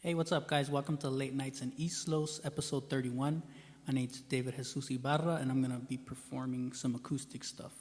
Hey, what's up, guys? Welcome to Late Nights in East Los, episode 31. My name's David Jesus Ibarra, and I'm going to be performing some acoustic stuff.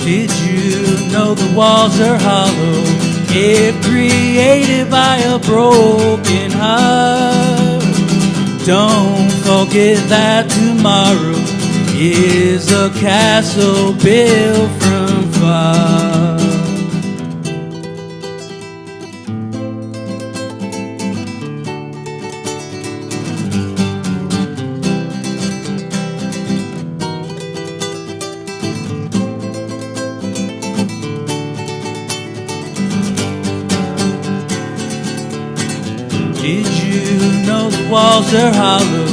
Did you know the walls are hollow, if created by a broken heart? Don't forget that tomorrow is a castle built from far. Did you know the walls are hollow,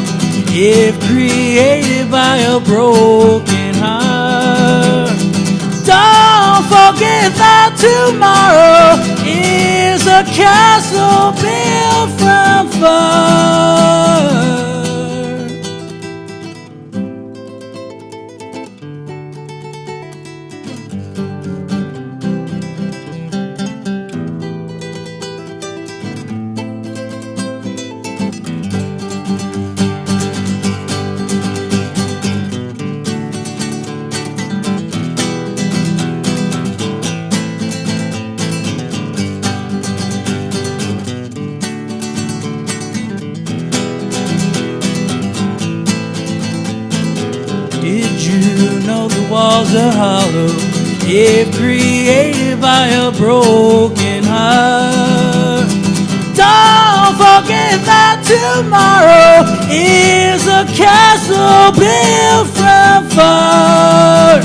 if created by a broken heart? Don't forget that tomorrow is a castle built from far. Did you know the walls are hollow, if created by a broken heart? Don't forget that tomorrow is a castle built from far.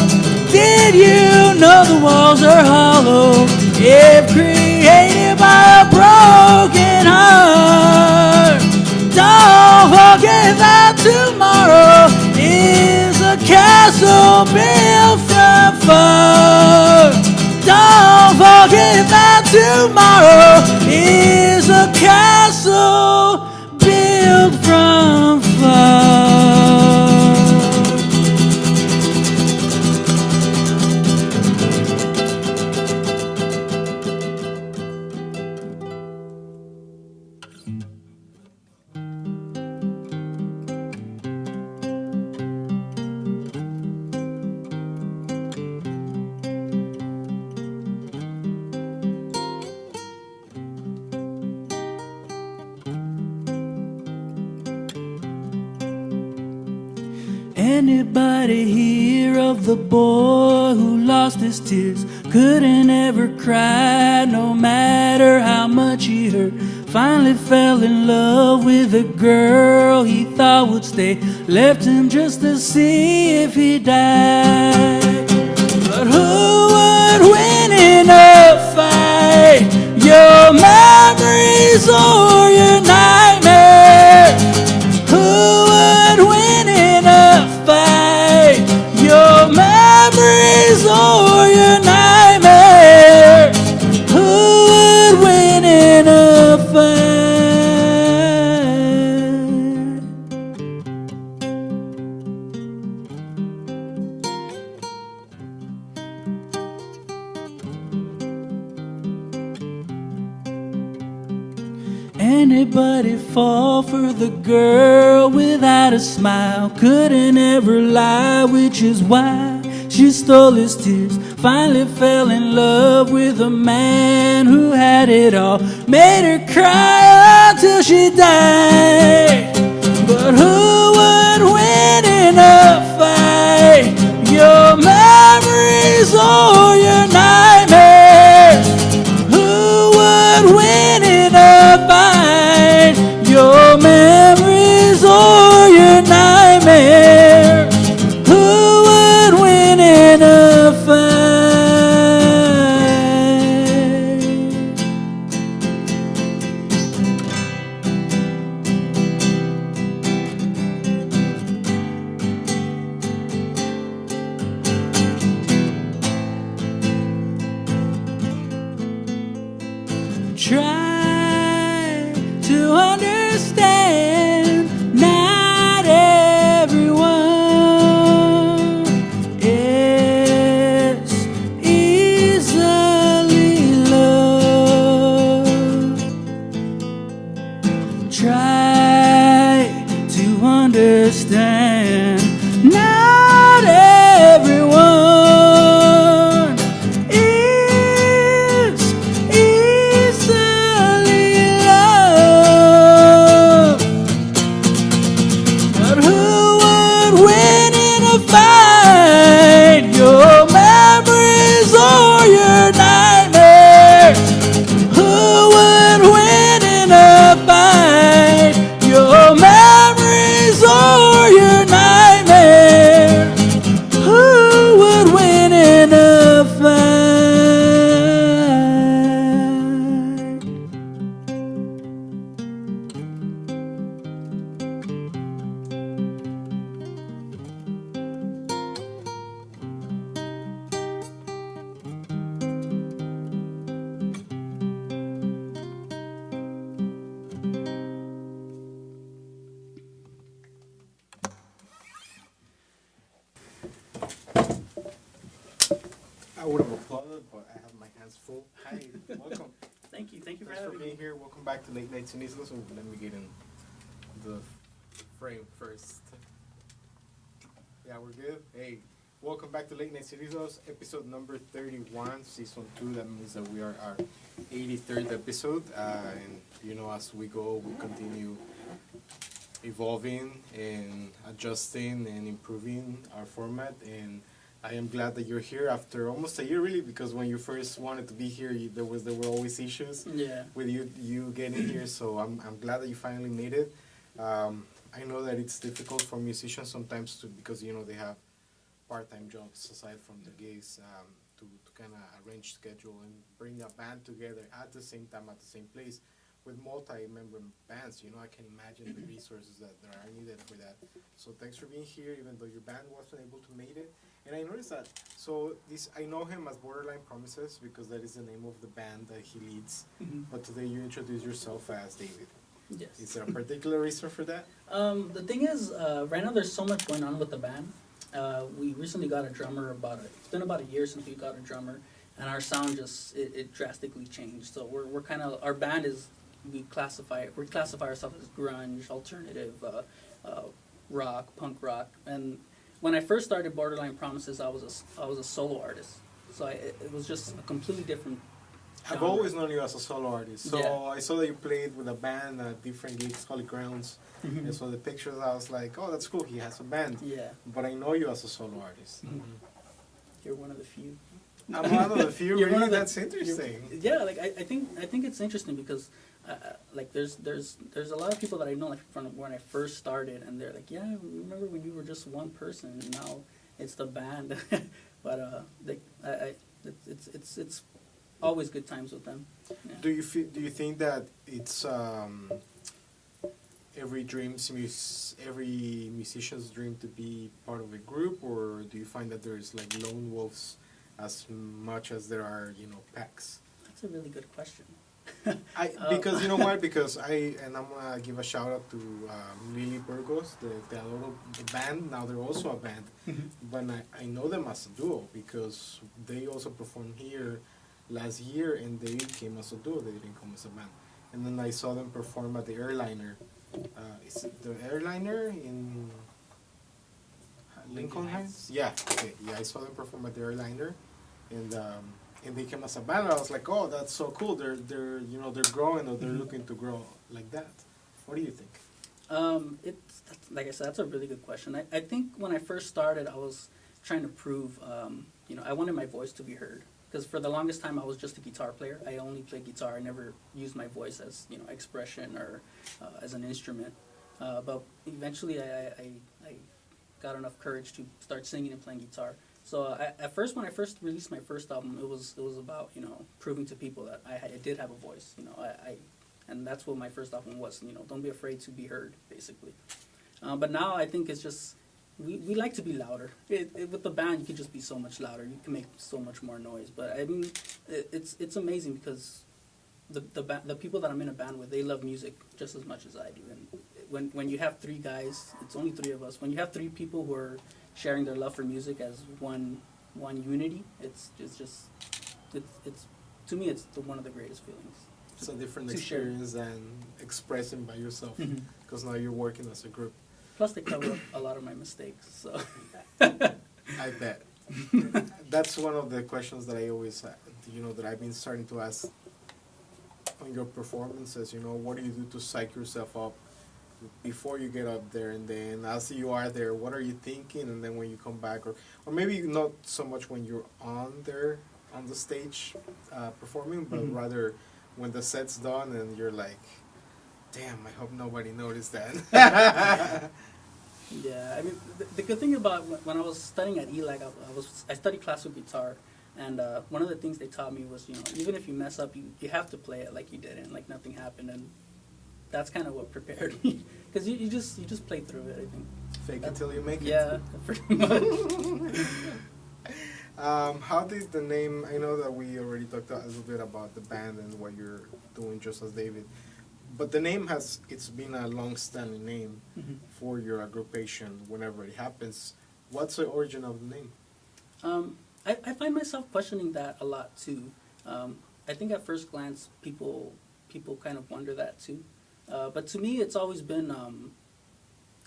Did you know the walls are hollow, if created by a broken heart? Don't forget that tomorrow is a castle built from far. Don't forget that tomorrow is a castle built from far. Anybody hear of the boy who lost his tears, couldn't ever cry no matter how much he hurt? Finally fell in love with a girl he thought would stay, left him just to see if he died. But who would win in a fight, your memories or your nightmares? Who would win in a fight, your memories or your nightmares? Who would win in a fight? Anybody fall for the girl without a smile, couldn't ever lie, which is why she stole his tears. finally fell in love with a man who had it all, made her cry until she died. But who would win in a fight? Your memories or your nightmares? Who would win in a fight? Your memories or your nightmares? Who would win in a fight? Try to understand, not everyone is easily loved. Try to understand, not everyone is easily loved. But who would win in a fight? Your memories or your nightmares? Who would win in a fight? Your memories or your nightmares? Who would win in a fight? I would have applauded, but I have my hands full. Hi, welcome. Thank you for Thanks for having me. being here. Welcome back to Late Night Cinismo. So let me get in the frame first. Yeah, we're good. Hey, welcome back to Late Night Cinismos, episode number 31, season 2. That means that we are our 83rd episode. And, you know, as we go, we continue evolving and adjusting and improving our format. And I am glad that you're here after almost a year, really, because when you first wanted to be here, there were always issues Yeah. with you getting here. So I'm glad that you finally made it. I know that it's difficult for musicians sometimes because you know they have part-time jobs aside from the gigs, to kind of arrange schedule and bring a band together at the same time at the same place with multi-member bands. You know, I can imagine the resources that are needed for that. So thanks for being here, even though your band wasn't able to make it. And I noticed that, so I know him as Borderline Promises because that is the name of the band that he leads. Mhm. But today you introduce yourself as David. Yes. Is there a particular reason for that? The thing is, right now there's so much going on with the band. We recently got a drummer it's been about a year since we got a drummer, and our sound it drastically changed. So we're kind of, our band is, we classify ourselves as grunge, alternative, rock, punk rock. And when I first started Borderline Promises, I was a solo artist. So it was just a completely different I've genre. always known you as a solo artist. So Yeah. I saw that you played with a band at different gigs, Holy Grounds. Mhm. And so the pictures, I was like, oh, that's cool. He has a band. Yeah, But I know you as a solo artist. Mhm. You're one of the few. I'm one of the few. You're one Really, of the- that's interesting. Yeah, like I think it's interesting because like there's a lot of people that I know, like from when I first started, and they're like, yeah, I remember when you were just one person, and now it's the band. But it's always good times with them. Yeah. Do you think that it's every musician's dream to be part of a group, or do you find that there's like lone wolves as much as there are, you know, packs? That's a really good question. Because you know what? Because I'm gonna give a shout out to Lily Burgos, the band. Now they're also a band, but I know them as a duo because they also performed here last year, and they came as a duo. They didn't come as a band. And then I saw them perform at the Airliner. Is it the Airliner in Lincoln Heights? Yeah. Okay. Yeah, I saw them perform at the Airliner. and they came as a band. And I was like, oh, that's so cool. They're growing, or they're looking to grow like that. What do you think? Like I said, that's a really good question. I think when I first started, I was trying to prove, I wanted my voice to be heard. Because for the longest time, I was just a guitar player. I only played guitar. I never used my voice as, expression or as an instrument. But eventually, I got enough courage to start singing and playing guitar. So at first, when I first released my first album, it was about, proving to people that I did have a voice. And that's what my first album was. Don't be afraid to be heard, basically. But now I think it's just we like to be louder. With the band, you can just be so much louder. You can make so much more noise. But I mean, it's amazing because the people that I'm in a band with, they love music just as much as I do. And when you have three guys, it's only three of us. When you have three people who are sharing their love for music as one unity, it's to me it's one of the greatest feelings. It's a different experience than expressing by yourself, because now you're working as a group. Plus, they cover up a lot of my mistakes. So I bet. That's one of the questions that I always, that I've been starting to ask on your performances. What do you do to psych yourself up before you get up there, and then as you are there, what are you thinking, and then when you come back, or maybe not so much when you're on the stage performing, but rather when the set's done and you're like, damn, I hope nobody noticed that. Yeah, I mean, the good thing about when I was studying at ELAC, I studied classical guitar, and one of the things they taught me was, even if you mess up, you have to play it like you didn't, like nothing happened, and that's kind of what prepared me, because you just play through it, I think. Fake it till you make it. Yeah, pretty much. How did the name, I know that we already talked a little bit about the band and what you're doing just as David, but the name it's been a long-standing name for your aggregation whenever it happens. What's the origin of the name? I find myself questioning that a lot too. I think at first glance people kind of wonder that too. But to me it's always been,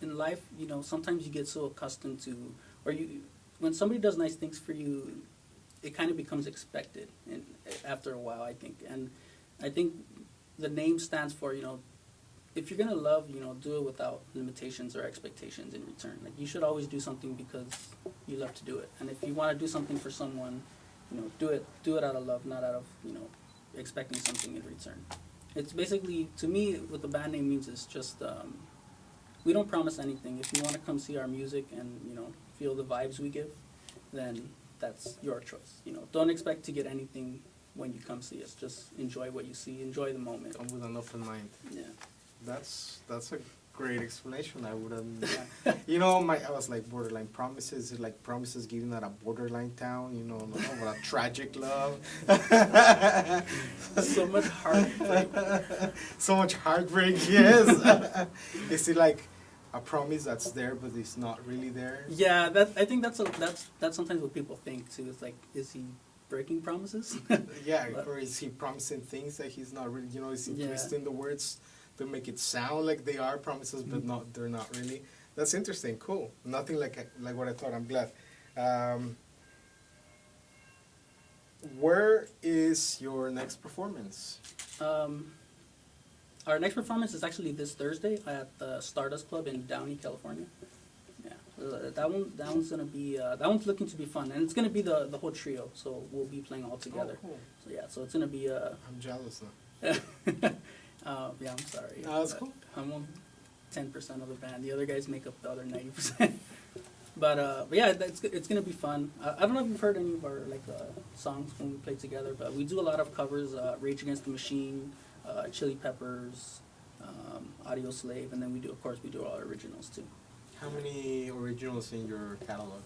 in life, sometimes you get so accustomed to, or when somebody does nice things for you, it kind of becomes expected after a while, I think. And I think the name stands for, if you're going to love, do it without limitations or expectations in return. Like, you should always do something because you love to do it. And if you want to do something for someone, do it out of love, not out of, expecting something in return. It's basically, to me, what the band name means is just, we don't promise anything. If you want to come see our music and, feel the vibes we give, then that's your choice. Don't expect to get anything when you come see us. Just enjoy what you see. Enjoy the moment. Come with an open mind. Yeah. That's a great explanation. I wouldn't. I was like, borderline promises. Is like promises given at a borderline town. What a tragic love. So much heartbreak. So much heartbreak. Yes. Is it like a promise that's there, but it's not really there? Yeah, I think that's sometimes what people think too. It's like, is he breaking promises? Yeah, or is he promising things that he's not really? Is he twisting the words to make it sound like they are promises, but they're not really? That's interesting. Cool. Nothing like what I thought. I'm glad. Where is your next performance? Our next performance is actually this Thursday at the Stardust Club in Downey, California. Yeah, that one's gonna be that one's looking to be fun, and it's gonna be the whole trio. So we'll be playing all together. Oh, cool. So yeah, so it's gonna be. I'm jealous now. Yeah, I'm sorry. No, that's cool. I'm on 10% of the band. The other guys make up the other 90%. But yeah, it's gonna be fun. I don't know if you've heard any of our songs when we play together, but we do a lot of covers. Rage Against the Machine. Chili Peppers, Audio Slave, and then we do all our originals too. How many originals in your catalog?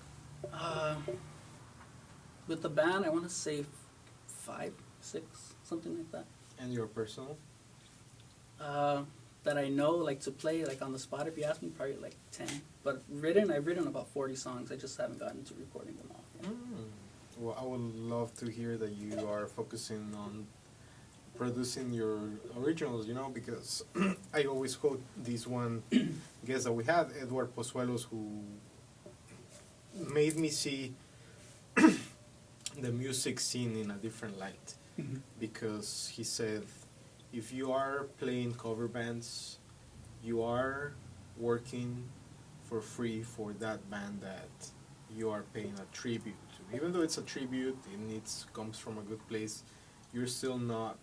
With the band, I want to say 5, 6, something like that. And your personal? That I know, to play, on the spot, if you ask me, probably 10. But I've written about 40 songs. I just haven't gotten to recording them all yet. Well, I would love to hear that you are focusing on producing your originals, because I always quote this one guest that we had, Edward Pozuelos, who made me see the music scene in a different light, because he said, if you are playing cover bands, you are working for free for that band that you are paying a tribute to. Even though it's a tribute and it comes from a good place, you're still not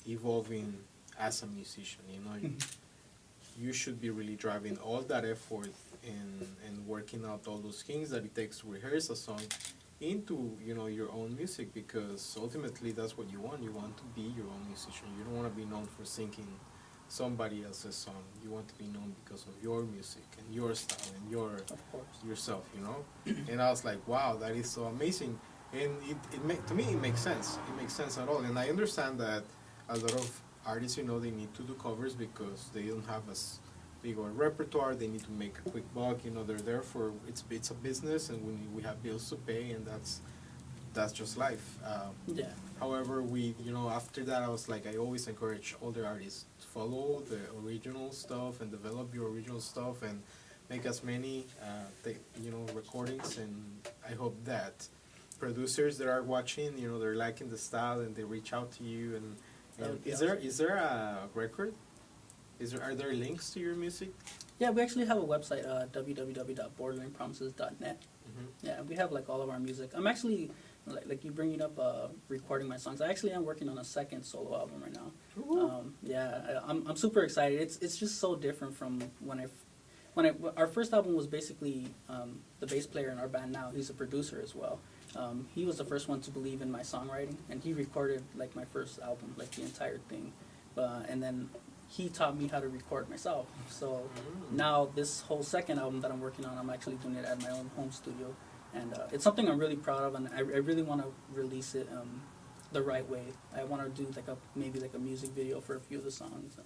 evolving as a musician. You know, you should be really driving all that effort and working out all those things that it takes to rehearse a song into, you know, your own music, because ultimately that's what you want. You want to be your own musician. You don't want to be known for singing somebody else's song. You want to be known because of your music and your style and your yourself, you know. And I was like, wow, that is so amazing. And to me it makes sense. It makes sense at all. And I understand that a lot of artists, you know, they need to do covers because they don't have as big a repertoire. They need to make a quick buck. You know, they're there for it's a business, and we have bills to pay, and that's just life. Yeah. However, you know, after that, I was like, I always encourage older artists to follow the original stuff and develop your original stuff and make as many, you know, recordings. And I hope that producers that are watching, you know, they're liking the style and they reach out to you. And is there a record? Are there links to your music? Yeah, we actually have a website, www.borderlinepromises.net. Yeah, we have like all of our music. I'm actually, like you bringing up recording my songs. I actually am working on a second solo album right now. Yeah, I'm super excited. It's just so different from when our first album was basically the bass player in our band now. He's a producer as well. He was the first one to believe in my songwriting, and he recorded like my first album, like the entire thing. And then he taught me how to record myself. So now this whole second album that I'm working on, I'm actually doing it at my own home studio. And it's something I'm really proud of, and I really want to release it the right way. I want to do maybe a music video for a few of the songs.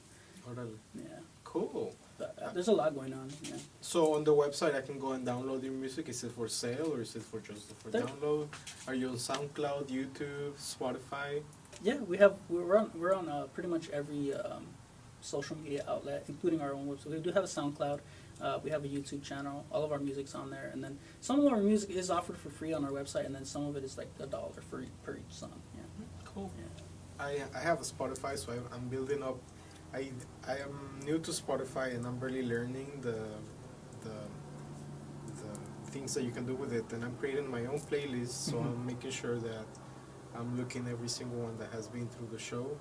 Yeah. Cool. But, there's a lot going on. Yeah. So on the website, I can go and download your music. Is it for sale or is it for just for download? Are you on SoundCloud, YouTube, Spotify? Yeah, we're on pretty much every social media outlet, including our own website. We do have a SoundCloud. We have a YouTube channel. All of our music's on there, and then some of our music is offered for free on our website, and then some of it is like $1 per each song. Yeah. Cool. Yeah. I have a Spotify, so I'm building up. I am new to Spotify, and I'm barely learning the things that you can do with it, and I'm creating my own playlist. So I'm making sure that I'm looking every single one that has been through the show,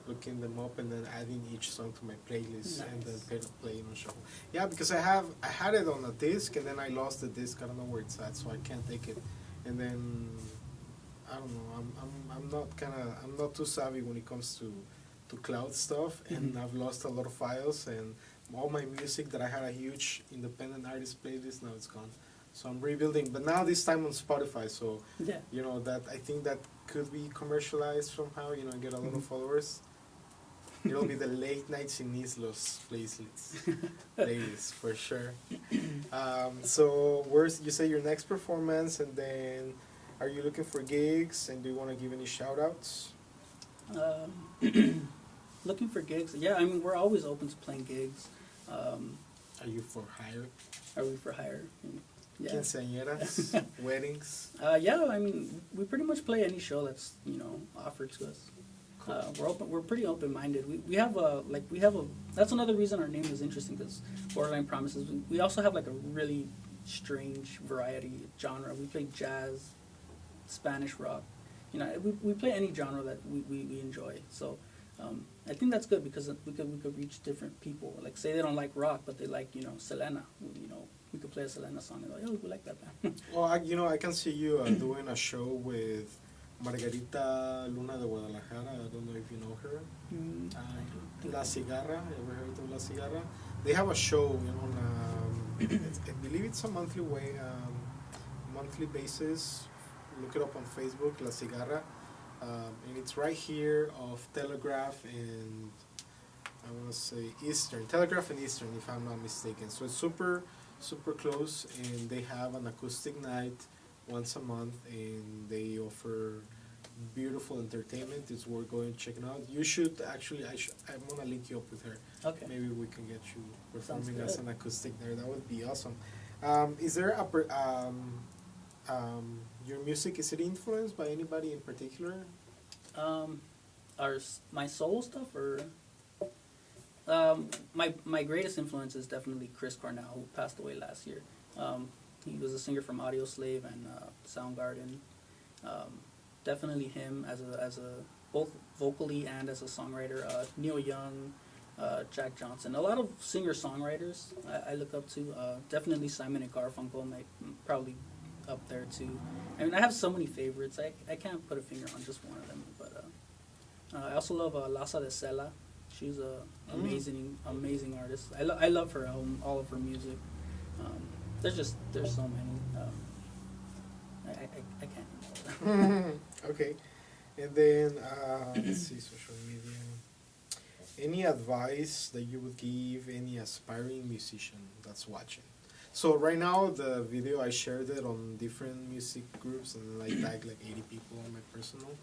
looking them up, and then adding each song to my playlist. Nice. And then playing on shuffle. Yeah, because I had it on a disc, and then I lost the disc. I don't know where it's at, so I can't take it. And then I don't know. I'm not too savvy when it comes to cloud stuff, and I've lost a lot of files, and all my music that I had a huge independent artist playlist, now it's gone. So I'm rebuilding, but now this time on Spotify. So you know that I think that could be commercialized somehow. You know, get a lot of followers. It'll be the late nights in Islos playlist for sure. So you say your next performance, and then are you looking for gigs, and do you want to give any shout outs? Looking for gigs? Yeah, I mean, we're always open to playing gigs. Are you for hire? Are we for hire? Yeah. Quinceañeras, weddings. Yeah, I mean, we pretty much play any show that's offered to us. Cool. We're open. We're pretty open-minded. We have a. That's another reason our name is interesting, because Borderline Promises. We also have like a really strange variety genre. We play jazz, Spanish rock. You know, we play any genre that we enjoy. So I think that's good, because we could reach different people. Like, say they don't like rock, but they like Selena. We could play a Selena song and they're like, oh, we like that band. Well, I can see you doing a show with Margarita Luna de Guadalajara. I don't know if you know her. La Cigarra. Ever heard of La Cigarra? They have a show on I believe it's a monthly basis. Look it up on Facebook, La Cigarra. And it's right here off Telegraph and I want to say Eastern. Telegraph and Eastern, if I'm not mistaken. So it's super close, and they have an acoustic night once a month, and they offer beautiful entertainment. It's worth going checking out. You should actually, I'm going to link you up with her. Okay. Maybe we can get you performing as an acoustic there. That would be awesome. Is there Your music, is it influenced by anybody in particular? Um, my soul stuff, or my greatest influence is definitely Chris Cornell, who passed away last year. He was a singer from Audio Slave and Soundgarden. Definitely him as a both vocally and as a songwriter. Neil Young, Jack Johnson, a lot of singer songwriters I look up to. Definitely Simon and Garfunkel, probably up there too. I mean, I have so many favorites. I can't put a finger on just one of them, but I also love Lhasa de Sela. She's a amazing artist. I love her album, all of her music. There's so many. I can't remember. Okay. And then, let's see, social media. Any advice that you would give any aspiring musician that's watching? So right now, the video, I shared it on different music groups, and then I tagged like 80 people on my personal.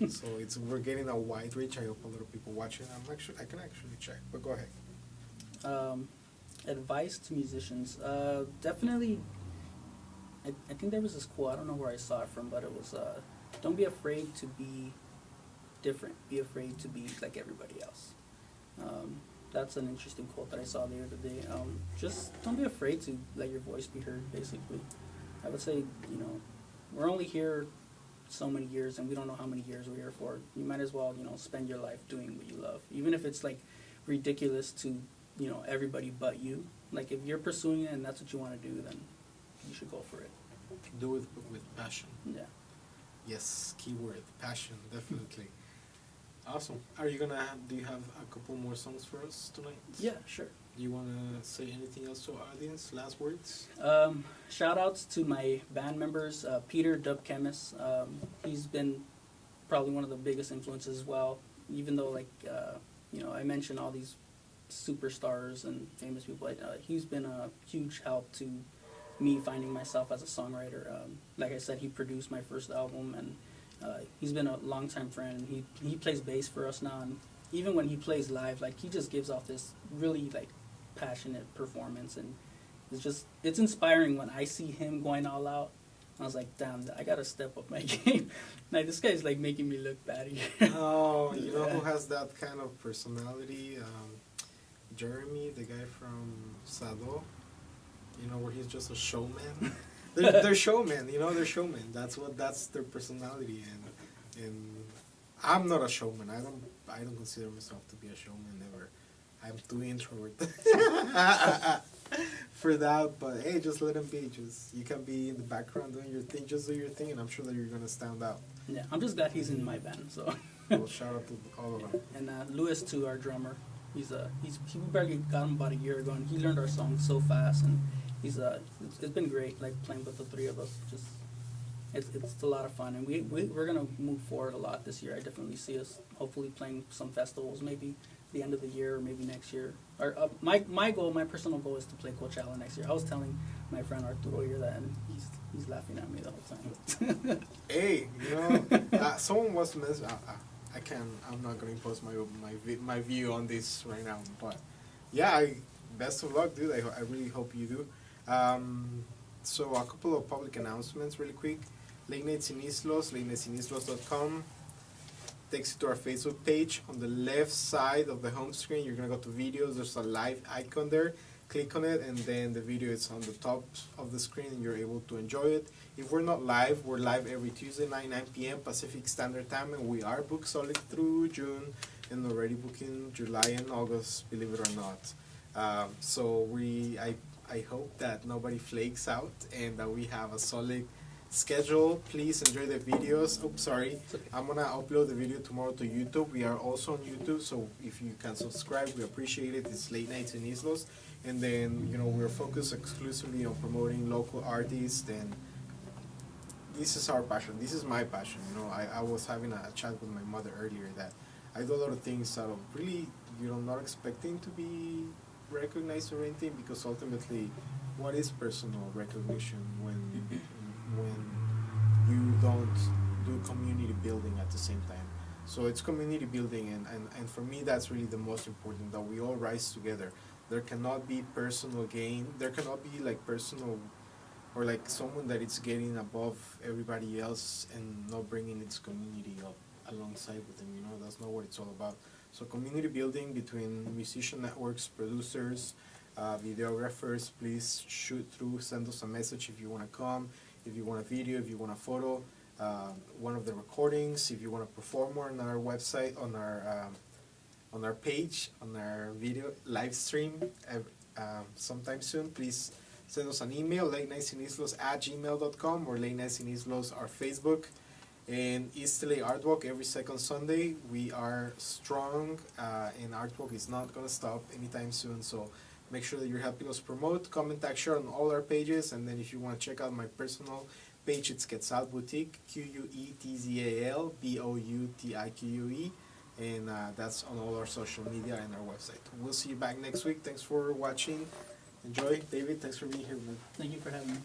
So we're getting a wide reach. I hope a lot of people watching. I can actually check, but go ahead. Advice to musicians. Definitely, I think there was this quote, I don't know where I saw it from, but it was, don't be afraid to be different. Be afraid to be like everybody else. That's an interesting quote that I saw the other day. Just don't be afraid to let your voice be heard, basically. I would say, we're only here so many years, and we don't know how many years we're here for. You might as well, spend your life doing what you love. Even if it's, like, ridiculous to, everybody but you. Like, if you're pursuing it and that's what you want to do, then you should go for it. Do it with passion. Yeah. Yes, keyword, passion, definitely. Awesome. Do you have a couple more songs for us tonight? Yeah, sure. Do you want to say anything else to our audience? Last words? Shout outs to my band members, Peter Dub Chemist. He's been probably one of the biggest influences as well, even though, I mentioned all these superstars and famous people. He's been a huge help to me finding myself as a songwriter. Like I said, he produced my first album, and he's been a longtime friend. He plays bass for us now, and even when he plays live, he just gives off this really passionate performance, and it's inspiring when I see him going all out. I was like, damn, I gotta step up my game. This guy's making me look bad here. Oh, you know who has that kind of personality? Jeremy, the guy from Sado. Where he's just a showman. They're showmen, they're showmen. That's their personality, and I'm not a showman. I don't consider myself to be a showman ever. I'm too introvert for that. But hey, just let them be. You can be in the background doing your thing. Just do your thing, and I'm sure that you're gonna stand out. Yeah, I'm just glad he's in my band. So. Well, shout out to all of them. And Louis too, our drummer. He barely got him about a year ago, and he learned our songs so fast, and it's been great, playing with the three of us. It's a lot of fun, and we're gonna move forward a lot this year. I definitely see us hopefully playing some festivals, maybe the end of the year or maybe next year. Or my personal goal is to play Coachella next year. I was telling my friend Arturo here that, and he's laughing at me the whole time. Hey, someone was I'm not gonna impose my view on this right now, but yeah, best of luck, dude. I really hope you do. So a couple of public announcements really quick. Late Nights in Islos, latenightsinislos.com takes you to our Facebook page. On the left side of the home screen, you're going to go to videos. There's a live icon there. Click on it, and then the video is on the top of the screen, and you're able to enjoy it. If we're not live, we're live every Tuesday night, 9 p.m. Pacific Standard Time, and we are booked solid through June, and already booking July and August, believe it or not. So I hope that nobody flakes out and that we have a solid schedule. Please enjoy the videos. Oops, sorry. I'm gonna upload the video tomorrow to YouTube. We are also on YouTube, so if you can subscribe, we appreciate it. It's Late Nights in Islos, and then we're focused exclusively on promoting local artists, and this is our passion. This is my passion. I was having a chat with my mother earlier that I do a lot of things out of really not expecting to be recognized or anything, because ultimately, what is personal recognition when you don't do community building at the same time? So it's community building, and for me that's really the most important, that we all rise together. There cannot be personal gain. There cannot be personal or like someone that is getting above everybody else and not bringing its community up alongside with them. You know, that's not what it's all about. So community building between musician networks, producers, videographers. Please shoot through, send us a message if you want to come, if you want a video, if you want a photo, one of the recordings, if you want to perform more on our website, on our page, on our video live stream sometime soon. Please send us an email, latenightsinizlos@gmail.com, or Late Nights in Islos, our Facebook, and East LA Art Walk every second Sunday. We are strong, and Art Walk is not going to stop anytime soon, so make sure that you're helping us promote, comment, tag, share on all our pages. And then if you want to check out my personal page, it's Quetzal Boutique, Quetzal Boutique, and that's on all our social media and our website. We'll see you back next week. Thanks for watching. Enjoy. David, thanks for being here, man. Thank you for having me.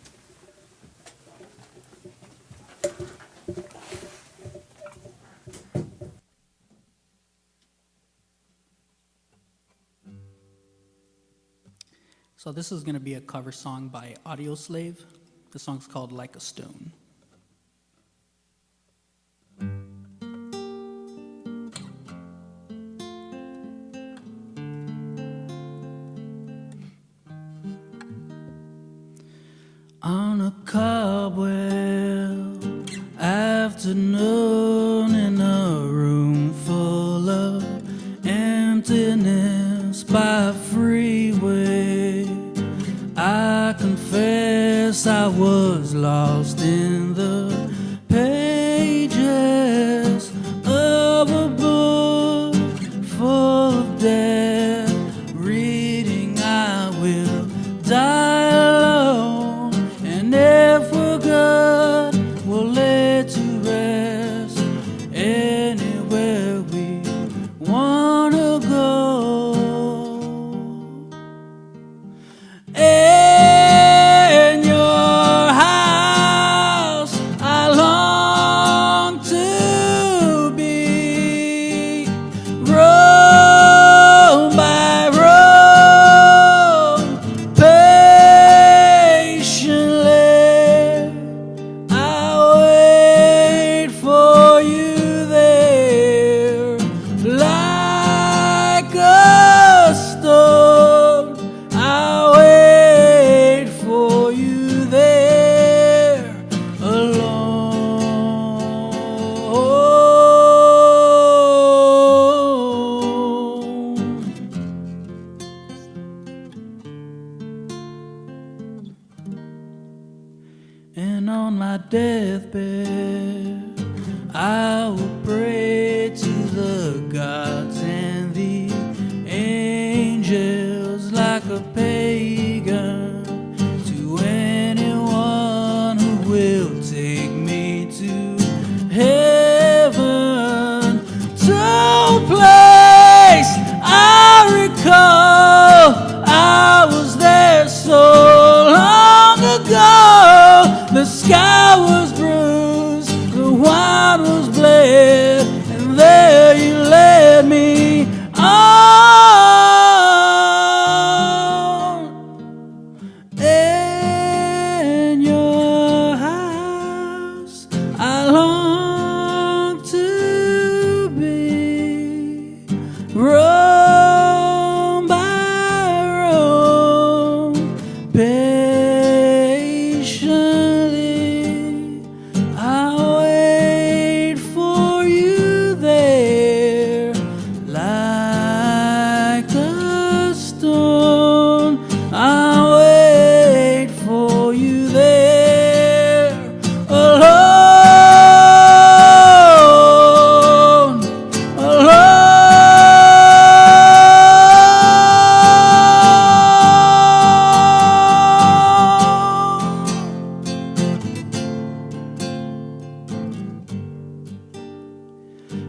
So this is going to be a cover song by Audioslave. The song's called Like a Stone. On a cobweb afternoon in a room full of emptiness by a freeway, I confess I was lost in the pages of a book full of death. Reading I will die alone, and if we're good, we'll lay to rest anywhere we wanna go. In your house, I long to be, row by row, patiently I wait for you there, like a stone. I wait for you there alone. And on my deathbed, I will pray to the gods and the angels like a pagan, to anyone who will take me to heaven, to a place I recall I was there so long ago. The sky was bruised, the wine was bled, and there you led me on. In your house, I long to be, room by room, patiently I wait for you there, like a stone. I wait for you there alone, alone.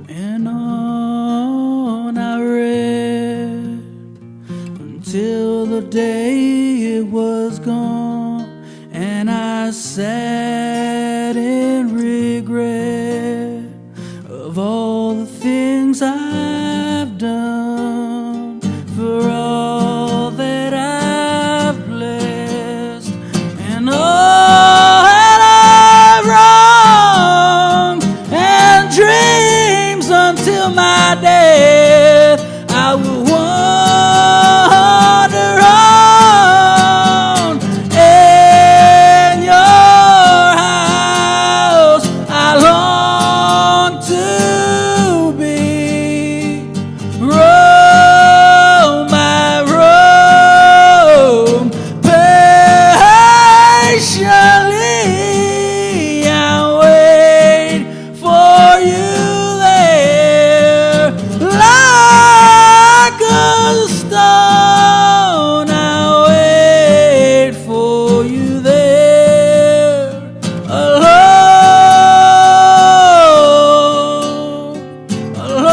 And on I read until the day it was gone, and I sat in regret of all the things I've done, for all that I've blessed, and all till my death. I will wander on in your house. I long to be. Roam, I roam patiently. I wait for you there, like a stone. I wait for you there, alone, alone.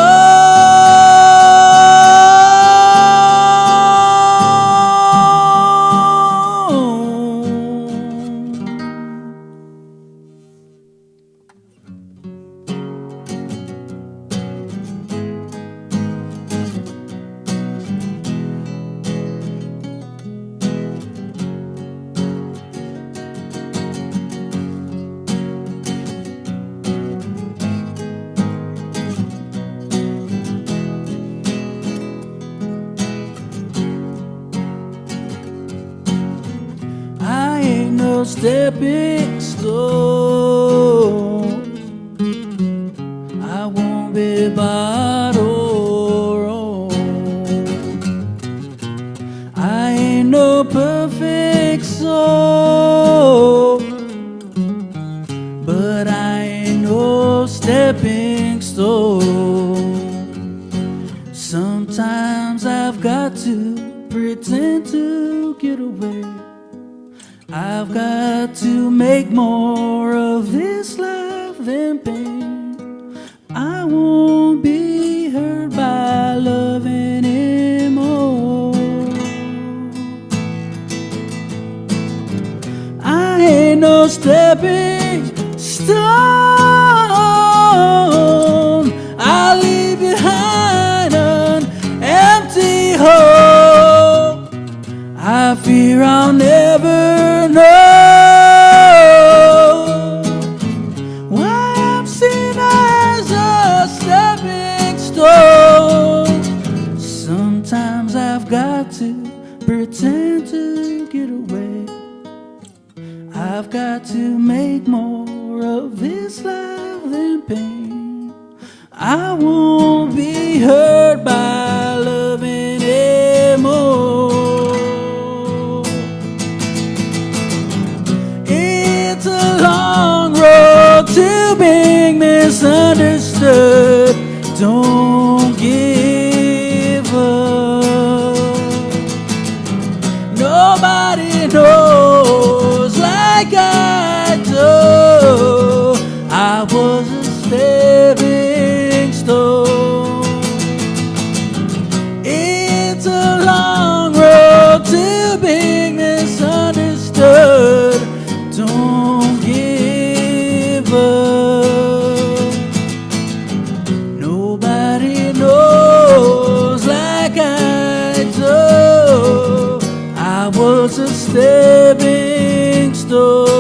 I ain't no stepping stone. I won't be bottled wrong. I ain't no perfect soul, but I ain't no stepping stone. Sometimes I've got to pretend to get away. I've got to make more of this life than pain. I won't be hurt by love anymore. I ain't no stepping stone. I leave behind an empty hole. I fear I'll never know why I'm seen as a stepping stone. Sometimes I've got to pretend to get away. I've got to make more of this life than pain. I won't be hurt by love anymore. It's a long road to being misunderstood. Don't give up. Nobody knows like I do. I was a stepping stone. It's a long road to being misunderstood. Don't give up. Nobody knows like I do. I was a stepping stone.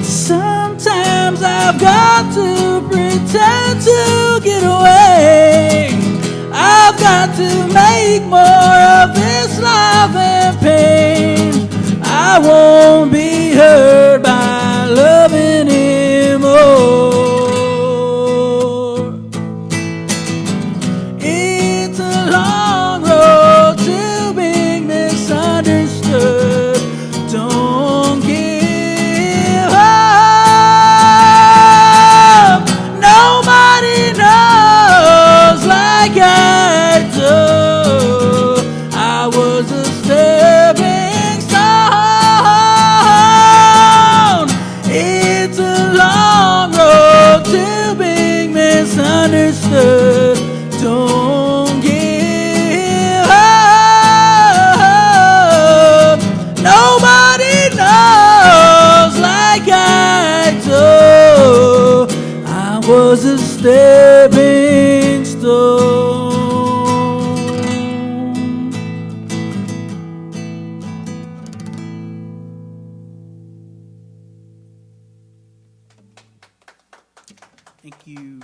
Sometimes I've got to pretend to get away. I've got to make more of this life and pain. I won't be hurt by love anymore. It's a long road to being misunderstood. Don't give up. Nobody knows like I do. I was a stepping stone. It's a long road to being misunderstood. Don't give up. Nobody knows like I do. I was a stepping stone. Thank you.